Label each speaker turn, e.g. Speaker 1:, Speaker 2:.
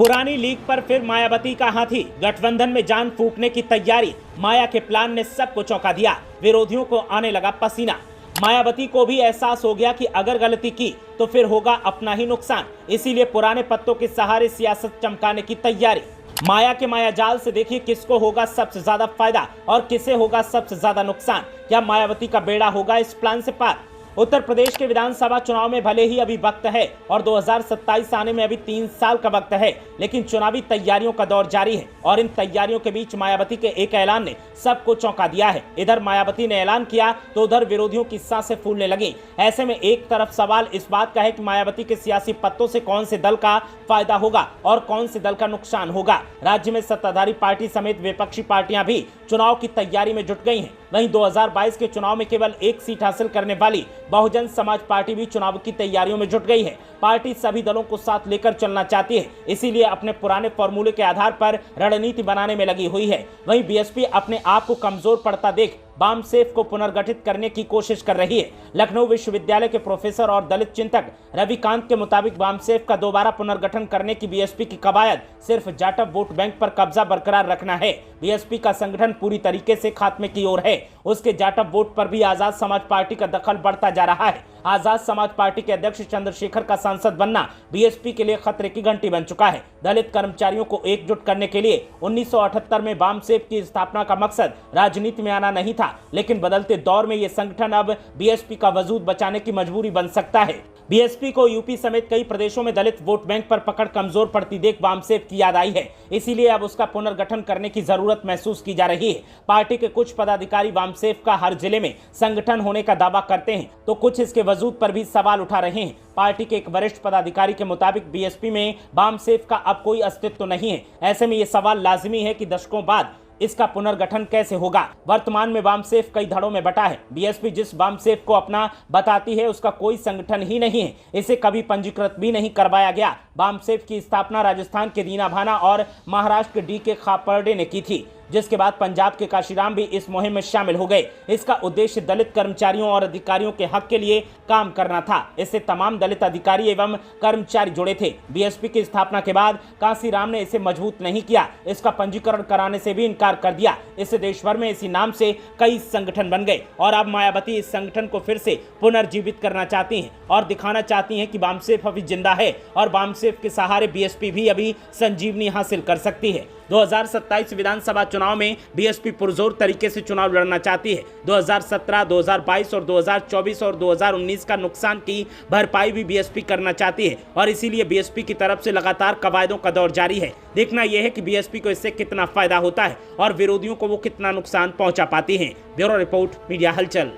Speaker 1: पुरानी लीग पर फिर मायावती का हाथी, गठबंधन में जान फूंकने की तैयारी। माया के प्लान ने सबको चौंका दिया, विरोधियों को आने लगा पसीना। मायावती को भी एहसास हो गया कि अगर गलती की तो फिर होगा अपना ही नुकसान, इसीलिए पुराने पत्तों के सहारे सियासत चमकाने की तैयारी। माया के मायाजाल से देखिए किसको होगा सबसे ज्यादा फायदा और किसे होगा सबसे ज्यादा नुकसान। क्या मायावती का बेड़ा होगा इस प्लान से पार? उत्तर प्रदेश के विधानसभा चुनाव में भले ही अभी वक्त है और 2027 आने में अभी 3 साल का वक्त है, लेकिन चुनावी तैयारियों का दौर जारी है और इन तैयारियों के बीच मायावती के एक ऐलान ने सबको चौंका दिया है। इधर मायावती ने ऐलान किया तो उधर विरोधियों की सांसें फूलने लगी। ऐसे में एक तरफ सवाल इस बात का है कि मायावती के सियासी पत्तों से कौन से दल का फायदा होगा और कौन से दल का नुकसान होगा। राज्य में सत्ताधारी पार्टी समेत विपक्षी पार्टियां भी चुनाव की तैयारी में जुट गई हैं। वहीं 2022 के चुनाव में केवल एक सीट हासिल करने वाली बहुजन समाज पार्टी भी चुनाव की तैयारियों में जुट गई है। पार्टी सभी दलों को साथ लेकर चलना चाहती है, इसीलिए अपने पुराने फॉर्मूले के आधार पर रणनीति बनाने में लगी हुई है। वहीं बीएसपी अपने आप को कमजोर पड़ता देख वामसेफ को पुनर्गठित करने की कोशिश कर रही है। लखनऊ विश्वविद्यालय के प्रोफेसर और दलित चिंतक रविकांत के मुताबिक वामसेफ का दोबारा पुनर्गठन करने की बीएसपी की कवायद सिर्फ जाटव वोट बैंक पर कब्जा बरकरार रखना है। बीएसपी का संगठन पूरी तरीके से खात्मे की ओर है। उसके जाटव वोट पर भी आजाद समाज पार्टी का दखल बढ़ता जा रहा है। आजाद समाज पार्टी के अध्यक्ष चंद्रशेखर का सांसद बनना बीएसपी के लिए खतरे की घंटी बन चुका है। दलित कर्मचारियों को एकजुट करने के लिए 1978 में वामसेफ की स्थापना का मकसद राजनीति में आना नहीं था, लेकिन बदलते दौर में यह संगठन अब बीएसपी का वजूद बचाने की मजबूरी बन सकता है। बीएसपी को यूपी समेत कई प्रदेशों में दलित वोट बैंक पर पकड़ कमजोर पड़ती देख वामसेफ की याद आई है, इसीलिए अब उसका पुनर्गठन करने की जरूरत महसूस की जा रही है। पार्टी के कुछ पदाधिकारी वामसेफ का हर जिले में संगठन होने का दावा करते हैं, तो कुछ इसके वजूद पर भी सवाल उठा रहे हैं। पार्टी के एक वरिष्ठ पदाधिकारी के मुताबिक बीएसपी में वामसेफ का अब कोई अस्तित्व नहीं है। ऐसे में ये सवाल लाजिमी है कि दशकों बाद इसका पुनर्गठन कैसे होगा। वर्तमान में वामसेफ कई धड़ों में बटा है। बीएसपी जिस वामसेफ को अपना बताती है उसका कोई संगठन ही नहीं है, इसे कभी पंजीकृत भी नहीं करवाया गया। वामसेफ की स्थापना राजस्थान के दीना भाना और महाराष्ट्र के डी.के. खापर्डे ने की थी, जिसके बाद पंजाब के काशीराम भी इस मुहिम में शामिल हो गए। इसका उद्देश्य दलित कर्मचारियों और अधिकारियों के हक के लिए काम करना था। इससे तमाम दलित अधिकारी एवं कर्मचारी जुड़े थे। बीएसपी की स्थापना के बाद काशीराम ने इसे मजबूत नहीं किया, इसका पंजीकरण कराने से भी इनकार कर दिया। इससे देश भर में इसी नाम से कई संगठन बन गए और अब मायावती इस संगठन को फिर से पुनर्जीवित करना चाहती हैं और दिखाना चाहती हैं कि वामसेफ अभी जिंदा है और वामसेफ के सहारे बीएसपी भी अभी संजीवनी हासिल कर सकती है। 2027 विधानसभा चुनाव में बीएसपी पुरजोर तरीके से चुनाव लड़ना चाहती है। 2017, 2022 और 2024 और 2019 का नुकसान की भरपाई भी बीएसपी करना चाहती है और इसीलिए बीएसपी की तरफ से लगातार कवायदों का दौर जारी है। देखना यह है कि बीएसपी को इससे कितना फायदा होता है और विरोधियों को वो कितना नुकसान पहुंचा पाती है। ब्यूरो रिपोर्ट, मीडिया हलचल।